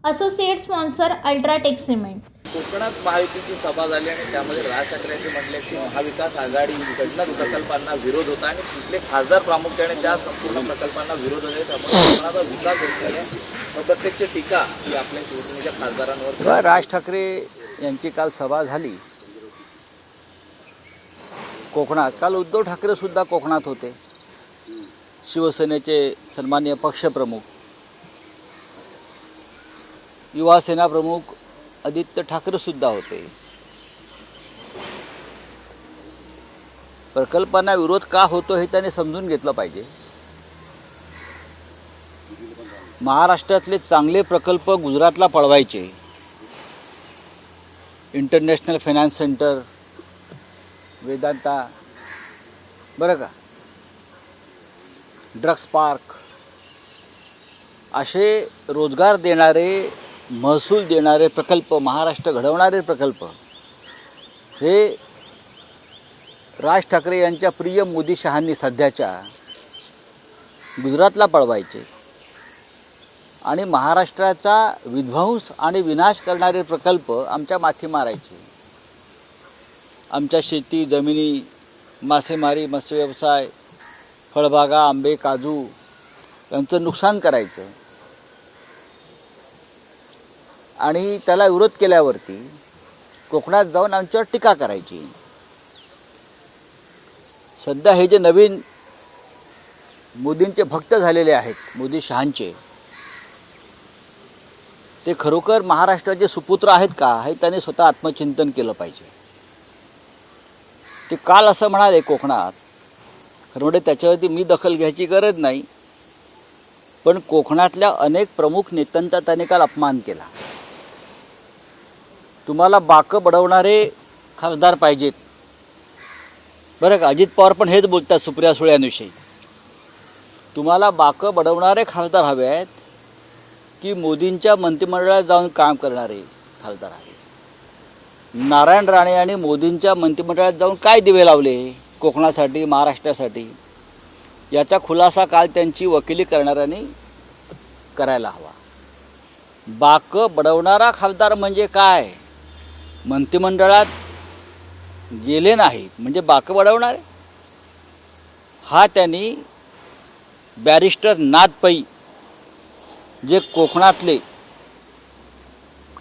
Associate sponsor UltraTech cement. कोकणात महायुतीची सभा झाली आणि त्यामध्ये राज ठाकरेंनी म्हटले की महाविकास आघाडीकडनं प्रकल्पांना विरोध होता आणि तिथले खासदार प्रामुख्याने त्या संपूर्ण प्रकल्पांना विरोध होते. त्यामुळे कोकणाचा विकास होत नाही. प्रत्यक्ष टीका ही आपल्या शिवसेनेच्या खासदारांवर. राज ठाकरे यांची काल सभा झाली कोकणात. काल उद्धव ठाकरे सुद्धा कोकणात होते. शिवसेनेचे सन्माननीय पक्षप्रमुख, युवा सेना प्रमुख आदित्य ठाकरे सुद्धा होते. प्रकल्पांना विरोध का होतो हे त्याने समजून घेतलं पाहिजे. महाराष्ट्रातले चांगले प्रकल्प गुजरातला पळवायचे. इंटरनॅशनल फायनान्स सेंटर, वेदांता, बरं का, ड्रग्स पार्क, असे रोजगार देणारे, महसूल देणारे प्रकल्प, महाराष्ट्र घडवणारे प्रकल्प हे राज ठाकरे यांच्या प्रिय मोदी शहांनी सध्याच्या गुजरातला पळवायचे आणि महाराष्ट्राचा विध्वंस आणि विनाश करणारे प्रकल्प आमच्या माथी मारायचे. आमच्या शेती, जमिनी, मासेमारी, मत्स्यव्यवसाय, फळबागा, आंबे, काजू यांचं नुकसान करायचं आणि त्याला विरोध केल्यावरती कोकणात जाऊन आमच्यावर टीका करायची. सध्या हे जे नवीन मोदींचे भक्त झालेले आहेत, मोदी शहांचे, ते खरोखर महाराष्ट्राचे सुपुत्र आहेत का हे त्यांनी स्वतः आत्मचिंतन केलं पाहिजे. ते काल असं म्हणाले कोकणात, खरं म्हणजे त्याच्यावरती मी दखल घ्यायची गरज नाही, पण कोकणातल्या अनेक प्रमुख नेत्यांचा त्याने काल अपमान केला. तुम्हाला बाकं बडवणारे खासदार पाहिजेत, बरं का. अजित पवार पण हेच बोलतात सुप्रिया सुळ्यांविषयी. तुम्हाला बाकं बडवणारे खासदार हवे आहेत की मोदींच्या मंत्रिमंडळात जाऊन काम करणारे खासदार हवे. नारायण राणे आणि मोदींच्या मंत्रिमंडळात जाऊन काय दिवे लावले कोकणासाठी, महाराष्ट्रासाठी, याचा खुलासा काल त्यांची वकिली करणाऱ्यांनी करायला हवा. बाकं बडवणारा खासदार म्हणजे काय? मंत्रिमंडळात गेले नाहीत म्हणजे बाकं बडवणारे. हा त्यांनी बॅरिस्टर नाथ पै, जे कोकणातले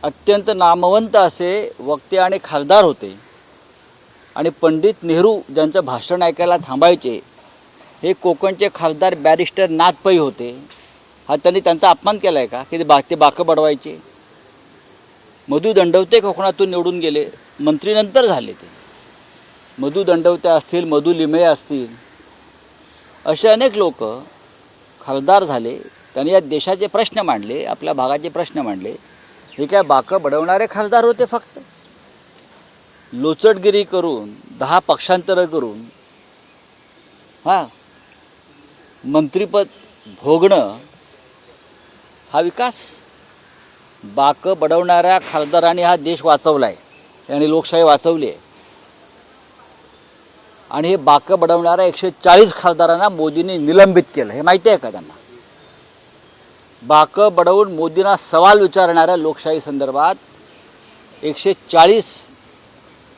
अत्यंत नामवंत असे वक्ते आणि खासदार होते आणि पंडित नेहरू ज्यांचं भाषण ऐकायला थांबायचे, हे कोकणचे खासदार बॅरिस्टर नाथ पै होते. हा त्यांनी त्यांचा अपमान केला आहे का की ते बाकं बडवायचे? मधु दंडवते कोकणातून निवडून गेले, मंत्रीनंतर झाले. ते मधु दंडवते असतील, मधु लिमये असतील, असे अनेक लोक खासदार झाले. त्यांनी या देशाचे प्रश्न मांडले, आपल्या भागाचे प्रश्न मांडले. हे काय बाकं बडवणारे खासदार होते? फक्त लोचटगिरी करून, 10 पक्षांतरं करून मंत्रिपद भोगणं हा विकास? बाकं बडवणाऱ्या खासदारांनी हा देश वाचवला आहे आणि लोकशाही वाचवली आहे. आणि हे बाकं बडवणाऱ्या 140 खासदारांना मोदींनी निलंबित केलं. हे माहिती आहे का त्यांना? बाकं बडवून मोदींना सवाल विचारणाऱ्या लोकशाही संदर्भात 140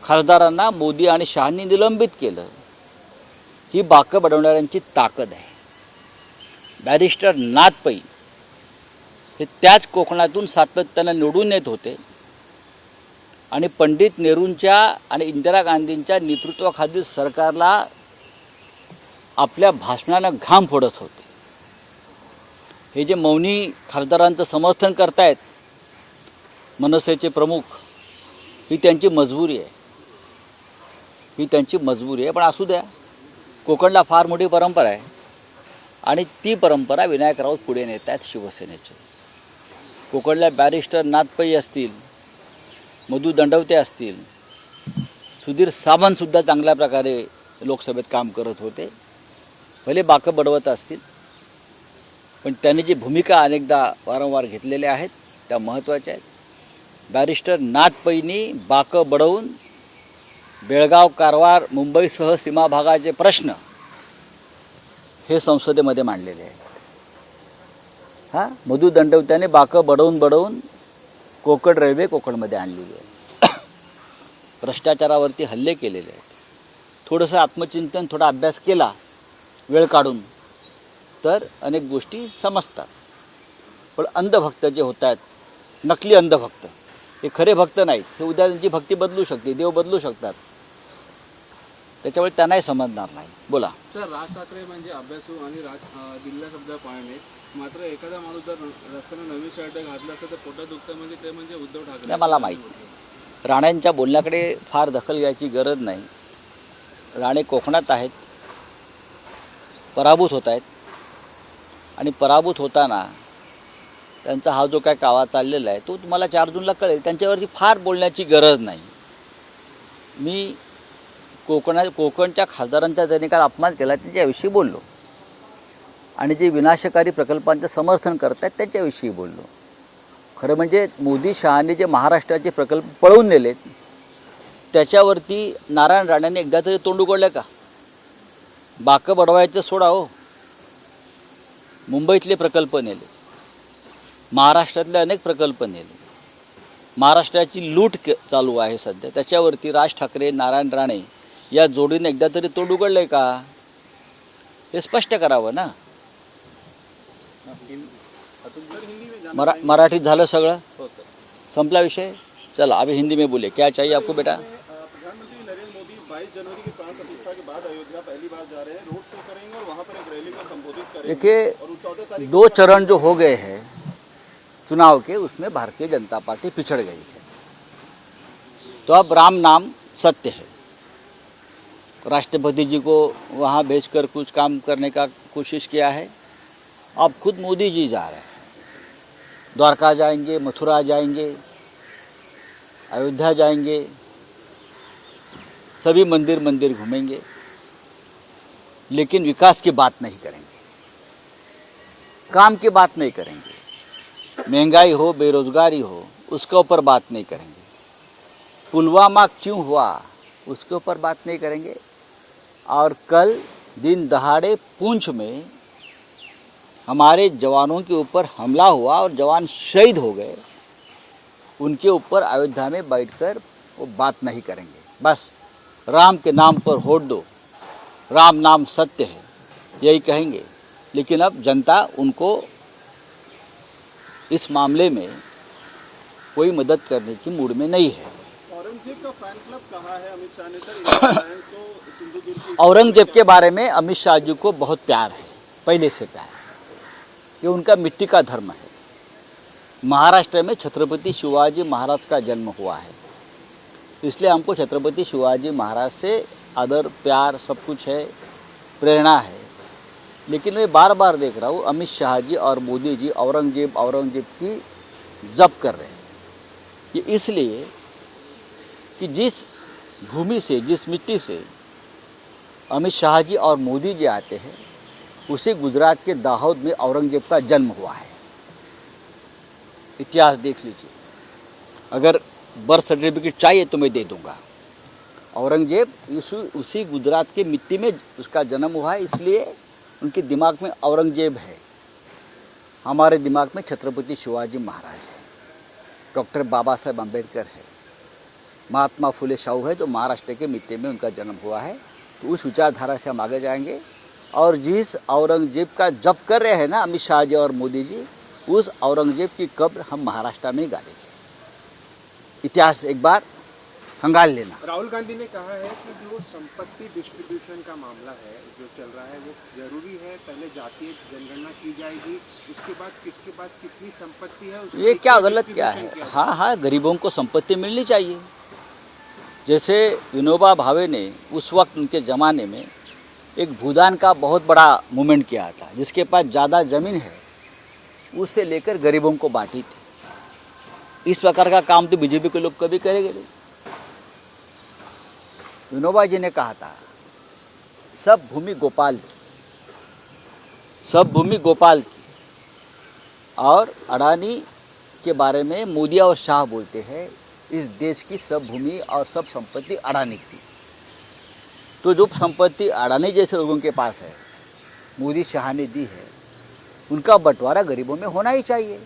खासदारांना मोदी आणि शहांनी निलंबित केलं. ही बाकं बडवणाऱ्यांची ताकद आहे. बॅरिस्टर नाथ पै हे त्याच कोकणातून सातत्यानं निवडून येत होते आणि पंडित नेहरूंच्या आणि इंदिरा गांधींच्या नेतृत्वाखालील सरकारला आपल्या भाषणानं घाम फोडत होते. हे जे मौनी खासदारांचं समर्थन करतायत मनसेचे प्रमुख, ही त्यांची मजबुरी आहे. ही त्यांची मजबुरी आहे. पण असू द्या, कोकणला फार मोठी परंपरा आहे आणि ती परंपरा विनायक राऊत पुढे नेत आहेत शिवसेनेचे. कोकणला बॅरिस्टर नाथ पै असतील, मधु दंडवते असतील, सुधीर सावंतसुद्धा चांगल्या प्रकारे लोकसभेत काम करत होते. भले बाकं बडवत असतील, पण त्यांनी जी भूमिका अनेकदा वारंवार घेतलेल्या आहेत त्या महत्त्वाच्या आहेत. बॅरिस्टर नाथ पैंनी बाकं बडवून बेळगाव, कारवार, मुंबईसह सीमा भागाचे प्रश्न हे संसदेमध्ये मांडलेले आहेत. मधु दंडवत्याने बाकं बडवून कोकण रेल्वे कोकणमध्ये आणलेली आहे. भ्रष्टाचारावरती हल्ले केलेले आहेत. थोडंसं आत्मचिंतन, थोडा अभ्यास केला वेळ काढून तर अनेक गोष्टी समजतात. पण अंधभक्त जे होत आहेत, नकली अंधभक्त, हे खरे भक्त नाहीत. हे उद्या त्यांची भक्ती बदलू शकते, देव बदलू शकतात. त्याच्यामुळे त्यांनाही समजणार नाही. बोला. सर, राज ठाकरे म्हणजे अभ्यासू आणि दिलेला शब्द पाळणे. मात्र एखादा माणूस जर रस्त्याने नवीन शर्ट घातला असेल तर पोटात दुखतं, म्हणजे ते म्हणजे उद्धव ठाकरे. नाही, मला माहीत नाही. राणेंच्या बोलण्याकडे फार दखल घ्यायची गरज नाही. राणे कोकणात आहेत, पराभूत होत आहेत आणि पराभूत होताना त्यांचा हा जो काय कावा चाललेला आहे तो तुम्हाला 4 जूनला कळेल. त्यांच्यावरती फार बोलण्याची गरज नाही. मी कोकणच्या खासदारांचा ज्यांनी काल अपमान केला त्यांच्याविषयी बोललो आणि जे विनाशकारी प्रकल्पांचं समर्थन करत आहेत त्यांच्याविषयी बोललो. खरं म्हणजे मोदी शहाने जे महाराष्ट्राचे प्रकल्प पळवून नेलेत त्याच्यावरती नारायण राणेंनी एकदा तरी तोंड उघडलं का? बाकं बडवायचं सोडा हो. मुंबईतले प्रकल्प नेले, महाराष्ट्रातले अनेक प्रकल्प नेले, महाराष्ट्राची लूट चालू आहे सध्या, त्याच्यावरती राज ठाकरे, नारायण राणे या जोडीने एकदा तरी तोंड उघडलंय का? हे स्पष्ट करावं ना. मराठीत झालं सगळं, संपला विषय. चला अभी हिंदी में बोले. क्या चाहिए आपको बेटा? प्रधानमंत्री नरेंद्र मोदी 22 जनवरी के प्राण प्रतिष्ठा के बाद अयोध्या पहली बार जा रहे हैं, रोड शो करेंगे और वहां पर एक रैली को संबोधित करेंगे. देखिए, 2 चरण जो हो गए हैं चुनाव के, उसमें भारतीय जनता पार्टी पिछड़ गई है. तो अब राम नाम सत्य है. राष्ट्रपति जी को वहाँ भेजकर कुछ काम करने का कोशिश किया है. अब खुद मोदी जी जा रहे हैं, द्वारका जाएंगे, मथुरा जाएंगे, अयोध्या जाएंगे, सभी मंदिर घूमेंगे, लेकिन विकास की बात नहीं करेंगे, काम की बात नहीं करेंगे. महंगाई हो, बेरोजगारी हो, उसके ऊपर बात नहीं करेंगे. पुलवामा क्यों हुआ उसके ऊपर बात नहीं करेंगे. और कल दिन दहाड़े पुंछ में हमारे जवानों के ऊपर हमला हुआ और जवान शहीद हो गए, उनके ऊपर अयोध्या में बैठकर वो बात नहीं करेंगे. बस राम के नाम पर वोट दो, राम नाम सत्य है, यही कहेंगे. लेकिन अब जनता उनको इस मामले में कोई मदद करने की मूड में नहीं है. औरंगजेब का फैन क्लब कहा है अमित शाह ने सर. औरंगजेब के बारे में अमित शाह जी को बहुत प्यार है, पहले से प्यार है. ये उनका मिट्टी का धर्म है. महाराष्ट्र में छत्रपति शिवाजी महाराज का जन्म हुआ है, इसलिए हमको छत्रपति शिवाजी महाराज से आदर, प्यार सब कुछ है, प्रेरणा है. लेकिन मैं बार बार देख रहा हूँ अमित शाह जी और मोदी जी औरंगजेब की जप कर रहे हैं. ये इसलिए कि जिस भूमि से, जिस मिट्टी से अमित शाह जी और मोदी जी आते हैं, उसी गुजरात के दाहोद में औरंगजेब का जन्म हुआ है. इतिहास देख लीजिए. अगर बर्थ सर्टिफिकेट चाहिए तो मैं दे दूंगा. औरंगजेब उसी गुजरात के मिट्टी में उसका जन्म हुआ है, इसलिए उनके दिमाग में औरंगजेब है. हमारे दिमाग में छत्रपति शिवाजी महाराज है, डॉक्टर बाबा साहेब अम्बेडकर है, महात्मा फुले शाहू है, जो महाराष्ट्र के मिट्टी में उनका जन्म हुआ है. तो उस विचारधारा से हम आगे जाएंगे. और जिस औरंगजेब का जप कर रहे हैं ना अमित शाह जी और मोदी जी, उस औरंगजेब की कब्र हम महाराष्ट्र में गाड़ेंगे. इतिहास एक बार खंगाल लेना. राहुल गांधी ने कहा है कि जो संपत्ति डिस्ट्रीब्यूशन का मामला है जो चल रहा है वो जरूरी है. पहले जातीय जनगणना की जाएगी, उसके बाद किसके पास कितनी संपत्ति है. ये क्या गलत क्या है? हाँ, गरीबों को संपत्ति मिलनी चाहिए. जैसे विनोबा भावे ने उस वक्त उनके ज़माने में एक भूदान का बहुत बड़ा मूवमेंट किया था. जिसके पास ज़्यादा ज़मीन है उससे लेकर गरीबों को बांटी थी. इस प्रकार का काम तो बीजेपी के लोग कभी करेंगे नहीं. विनोबा जी ने कहा था सब भूमि गोपाल की, सब भूमि गोपाल की. और अडानी के बारे में मोदी और शाह बोलते हैं इस देश की सब भूमि और सब संपत्ति अडानी की. तो जो संपत्ति अडानी जैसे लोगों के पास है, मोदी शाह ने दी है, उनका बंटवारा गरीबों में होना ही चाहिए.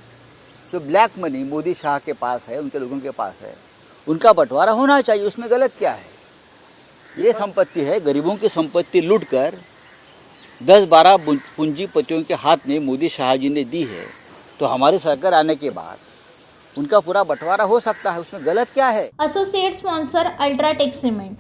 जो ब्लैक मनी मोदी शाह के पास है, उनके लोगों के पास है, उनका बंटवारा होना चाहिए। उसमें गलत क्या है? ये संपत्ति है, गरीबों की संपत्ति लूट कर 10-12 पूंजीपतियों के हाथ में मोदी शाह जी ने दी है, तो हमारी सरकार आने के बाद उनका पूरा बंटवारा हो सकता है। उसमें गलत क्या है? Associate sponsor UltraTech cement.